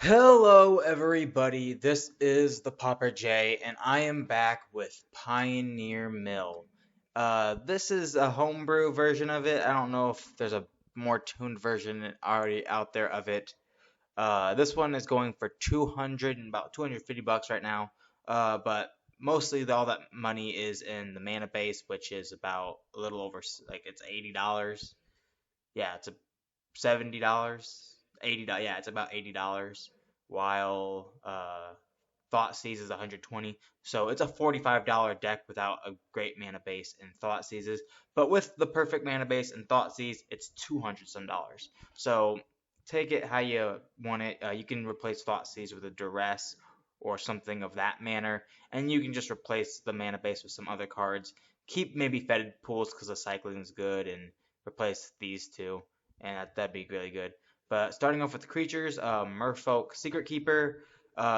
Hello, everybody. This is the Popper J, and I am back with Pioneer Mill. This is a homebrew version of it. I don't know if there's a more tuned version already out there of it. This one is going for 200 and about 250 bucks right now. But mostly all that money is in the mana base, which is about a little over like it's $80. Yeah, it's a $70, $80. Yeah, it's about $80. While Thoughtseize is 120. So it's a $45 deck without a great mana base in Thoughtseizes. But with the perfect mana base in Thoughtseize, it's 200 some dollars. So take it how you want it. You can replace Thoughtseize with a Duress or something of that manner, and you can just replace the mana base with some other cards. Keep maybe Fetid Pools because the cycling is good, and replace these two, and that'd be really good. But starting off with the creatures, Merfolk Secretkeeper.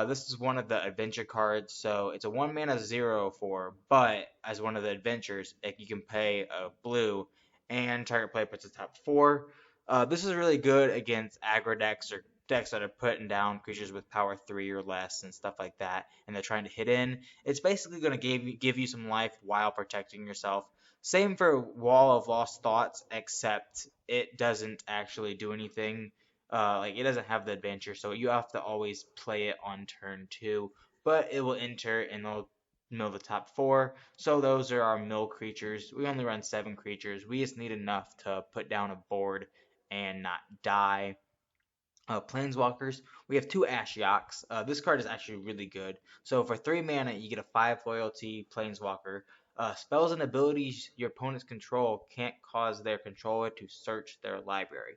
This is one of the adventure cards, so it's a 1 mana 0/4, but as one of the adventures, you can pay a blue, and target player puts the top 4. This is really good against aggro decks or decks that are putting down creatures with power 3 or less and stuff like that, and they're trying to hit in. It's basically going to give you some life while protecting yourself. Same for Wall of Lost Thoughts, except it doesn't actually do anything. Like it doesn't have the adventure, so you have to always play it on turn 2. But it will enter and it'll mill the top 4. So those are our mill creatures. We only run 7 creatures. We just need enough to put down a board and not die. Planeswalkers, we have 2 Ashioks. This card is actually really good. So for 3 mana, you get a 5 loyalty Planeswalker. Spells and abilities your opponents control can't cause their controller to search their library.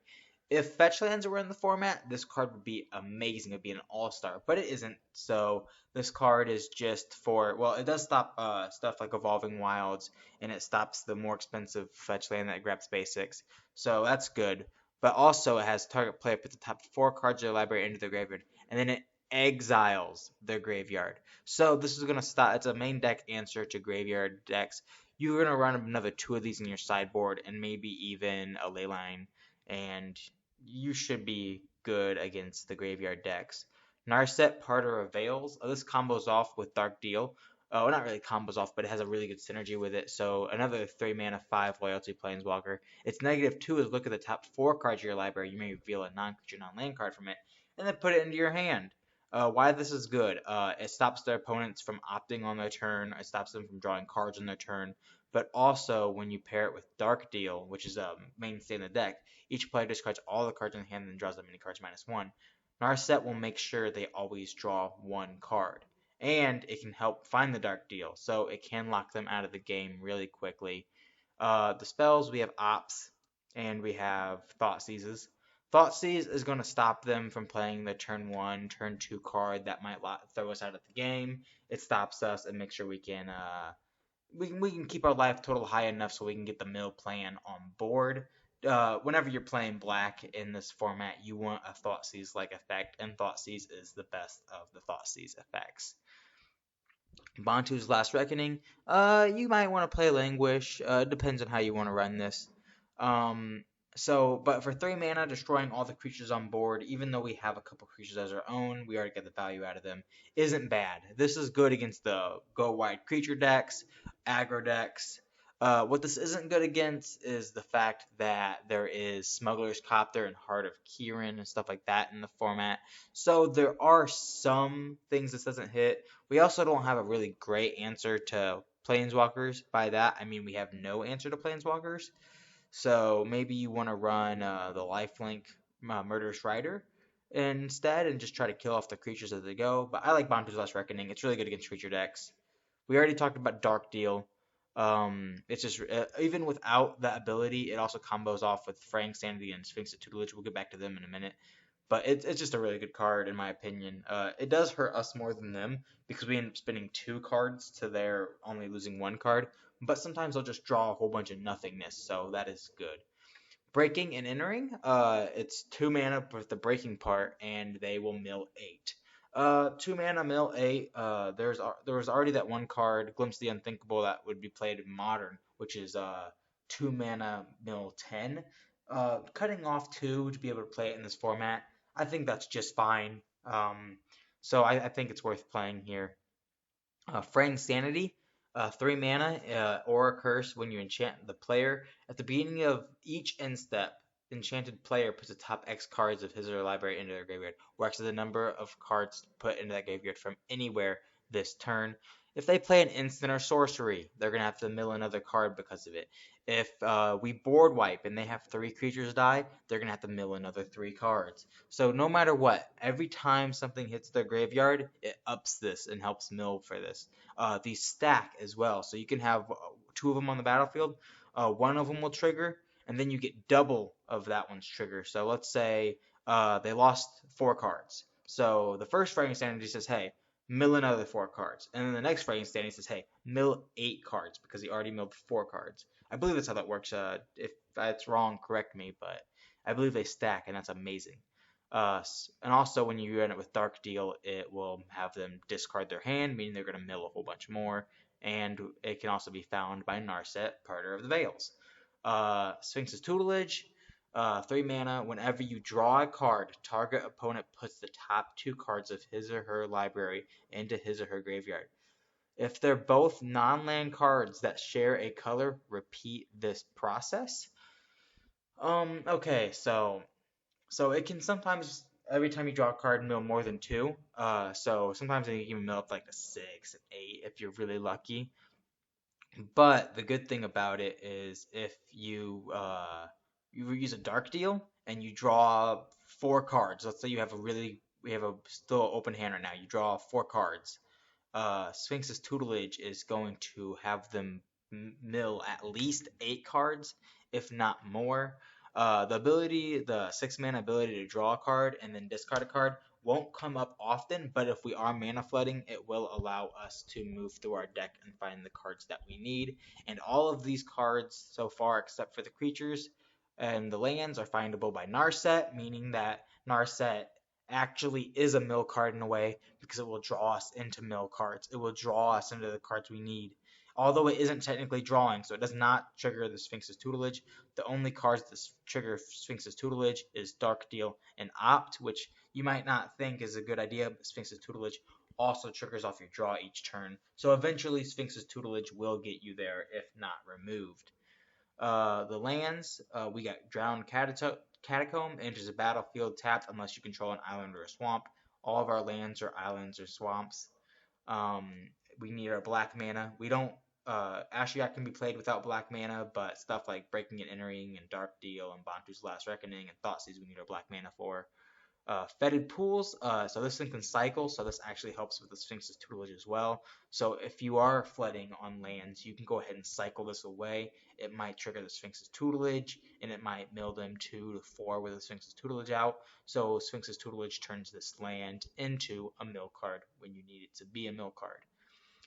If fetch lands were in the format, this card would be amazing. It'd be an all-star, but it isn't. So this card is just for, well, it does stop stuff like Evolving Wilds, and it stops the more expensive fetch land that grabs basics. So that's good, but also it has target player put the top 4 cards of their library into their graveyard, and then it exiles their graveyard. So this is gonna stop. It's a main deck answer to graveyard decks. You're gonna run another 2 of these in your sideboard, and maybe even a leyline, and you should be good against the graveyard decks. Narset, Parter of Veils. This combos off with Dark Deal. Oh, not really combos off, but it has a really good synergy with it. So another 3 mana 5 loyalty planeswalker. Its -2 is look at the top 4 cards of your library. You may reveal a non-creature, non-land card from it, and then put it into your hand. Why this is good? It stops their opponents from opting on their turn. It stops them from drawing cards on their turn. But also, when you pair it with Dark Deal, which is a mainstay in the deck, each player discards all the cards in the hand and draws that many cards -1. Narset will make sure they always draw 1 card. And it can help find the Dark Deal, so it can lock them out of the game really quickly. The spells, we have Ops, and we have Thoughtseizes. Thoughtseize is going to stop them from playing the turn 1, turn 2 card that might throw us out of the game. It stops us and makes sure we can keep our life total high enough so we can get the mill plan on board. Whenever you're playing black in this format, you want a Thoughtseize like effect, and Thoughtseize is the best of the Thoughtseize effects. Bontu's Last Reckoning. You might want to play Languish. Depends on how you want to run this. Um, but for 3 mana, destroying all the creatures on board, even though we have a couple creatures as our own, we already get the value out of them, isn't bad. This is good against the go wide creature decks, aggro decks. What this isn't good against is the fact that there is Smuggler's Copter and Heart of Kieran and stuff like that in the format. So there are some things this doesn't hit. We also don't have a really great answer to Planeswalkers. By that, I mean we have no answer to Planeswalkers. So maybe you want to run the Lifelink Murderous Rider instead and just try to kill off the creatures as they go. But I like Bontu's Last Reckoning. It's really good against creature decks. We already talked about Dark Deal. It's just even without that ability, it also combos off with Fraying Sanity and Sphinx Tutelage. We'll get back to them in a minute. But it's just a really good card in my opinion. It does hurt us more than them because we end up spending 2 cards to their only losing 1 card. But sometimes they'll just draw a whole bunch of nothingness, so that is good. Breaking and entering, it's 2 mana with the breaking part, and they will mill 8. 2 mana mill 8. There was already that 1 card, Glimpse the Unthinkable, that would be played in Modern, which is 2 mana mill 10. Cutting off 2 to be able to play it in this format, I think that's just fine. Um, so I think it's worth playing here. Fraying Sanity, 3 mana, Aura Curse when you enchant the player. At the beginning of each end step, enchanted player puts the top X cards of his or her library into their graveyard, or X is the number of cards put into that graveyard from anywhere this turn. If they play an instant or sorcery, they're going to have to mill another card because of it. If we board wipe and they have 3 creatures die, they're going to have to mill another 3 cards. So no matter what, every time something hits their graveyard, it ups this and helps mill for this. These stack as well, so you can have 2 of them on the battlefield. One of them will trigger, and then you get double of that one's trigger. So let's say they lost 4 cards. So the first Fraying Sanity says, "Hey, mill another 4 cards," and then the next Fraying Sanity says, "Hey, mill 8 cards," because he already milled 4 cards. I believe that's how that works. If that's wrong, correct me, but I believe they stack, and that's amazing. And also, when you run it with Dark Deal, it will have them discard their hand, meaning they're going to mill a whole bunch more. And it can also be found by Narset, Parter of the Veils. Sphinx's Tutelage, 3 mana. Whenever you draw a card, target opponent puts the top 2 cards of his or her library into his or her graveyard. If they're both non-land cards that share a color, repeat this process. Okay, so it can sometimes every time you draw a card mill more than 2. So sometimes you can even mill up like a 6, an 8 if you're really lucky. But the good thing about it is if you use a dark deal and you draw 4 cards. Let's say we have a still open hand right now. You draw 4 cards. Sphinx's Tutelage is going to have them mill at least 8 cards, if not more. The 6 mana ability to draw a card and then discard a card won't come up often, but if we are mana flooding, it will allow us to move through our deck and find the cards that we need. And all of these cards so far, except for the creatures and the lands, are findable by Narset, meaning that Narset actually is a mill card in a way because it will draw us into mill cards. It will draw us into the cards we need. Although it isn't technically drawing, so it does not trigger the Sphinx's Tutelage. The only cards that trigger Sphinx's Tutelage is Dark Deal and Opt, which you might not think is a good idea, but Sphinx's Tutelage also triggers off your draw each turn. So eventually Sphinx's Tutelage will get you there if not removed. The lands, we got Drowned Catacomb, enters the battlefield tapped unless you control an island or a swamp. All of our lands are islands or swamps. Um, we need our black mana. We don't. Ashiok can be played without black mana, but stuff like Breaking and Entering and Dark Deal and Bontu's Last Reckoning and Thoughtseize we need our black mana for. Fetid Pools, so this thing can cycle, so this actually helps with the Sphinx's Tutelage as well. So if you are flooding on lands, you can go ahead and cycle this away. It might trigger the Sphinx's Tutelage, and it might mill them 2 to 4 with the Sphinx's Tutelage out. So Sphinx's Tutelage turns this land into a mill card when you need it to be a mill card.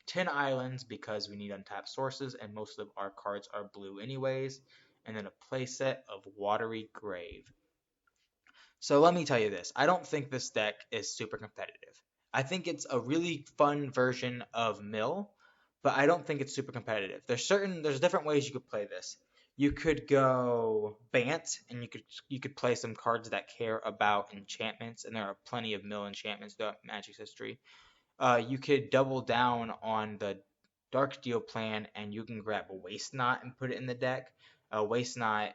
10 islands because we need untapped sources, and most of our cards are blue anyways. And then a playset of Watery Grave. So let me tell you this. I don't think this deck is super competitive. I think it's a really fun version of Mill, but I don't think it's super competitive. There's different ways you could play this. You could go Bant, and you could play some cards that care about enchantments, and there are plenty of Mill enchantments throughout Magic's history. You could double down on the Dark Deal plan, and you can grab a Waste Knot and put it in the deck. Waste Knot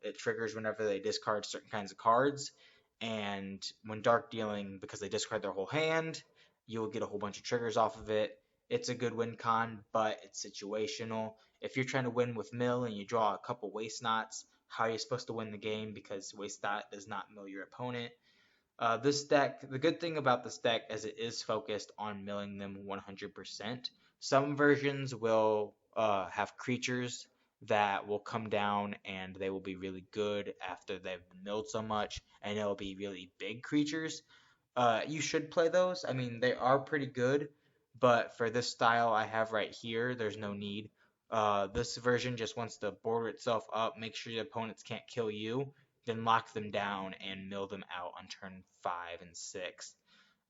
it triggers whenever they discard certain kinds of cards, and when Dark Dealing, because they discard their whole hand, you will get a whole bunch of triggers off of it. It's a good win con, but it's situational. If you're trying to win with Mill and you draw a couple Waste Knots, how are you supposed to win the game? Because Waste Knot does not mill your opponent. This deck, the good thing about this deck is it is focused on milling them 100%. Some versions will have creatures that will come down and they will be really good after they've been milled so much, and it'll be really big creatures. You should play those. I mean, they are pretty good, but for this style I have right here, there's no need. This version just wants to border itself up, make sure your opponents can't kill you, then lock them down and mill them out on turn 5 and 6.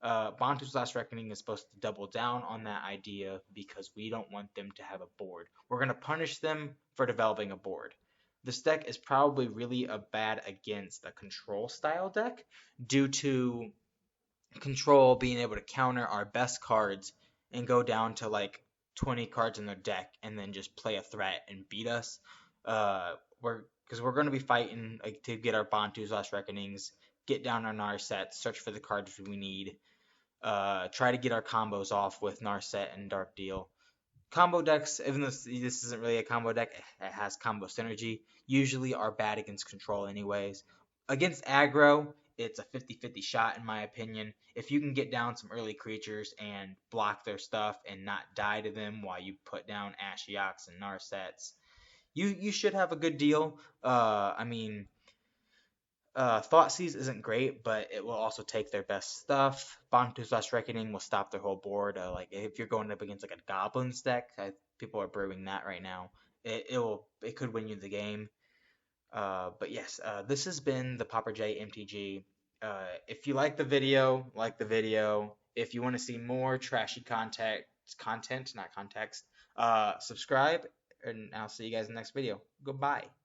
Bontu's Last Reckoning is supposed to double down on that idea because we don't want them to have a board. We're going to punish them for developing a board. This deck is probably really a bad against a control style deck due to control being able to counter our best cards and go down to like 20 cards in their deck and then just play a threat and beat us. We're going to be fighting like to get our Bontu's Last Reckonings, get down our Narsets, search for the cards we need, try to get our combos off with Narset and Dark Deal. Combo decks, even though this isn't really a combo deck, it has combo synergy, usually are bad against control anyways. Against aggro, it's a 50-50 shot in my opinion. If you can get down some early creatures and block their stuff and not die to them while you put down Ashioks and Narsets, you should have a good deal. I mean, Thoughtseize isn't great, but it will also take their best stuff. Bontu's Last Reckoning will stop their whole board. Like if you're going up against like a Goblins deck, people are brewing that right now. It could win you the game. But yes, this has been the Popper J MTG. If you like the video, like the video. If you want to see more trashy content, not context, subscribe, and I'll see you guys in the next video. Goodbye.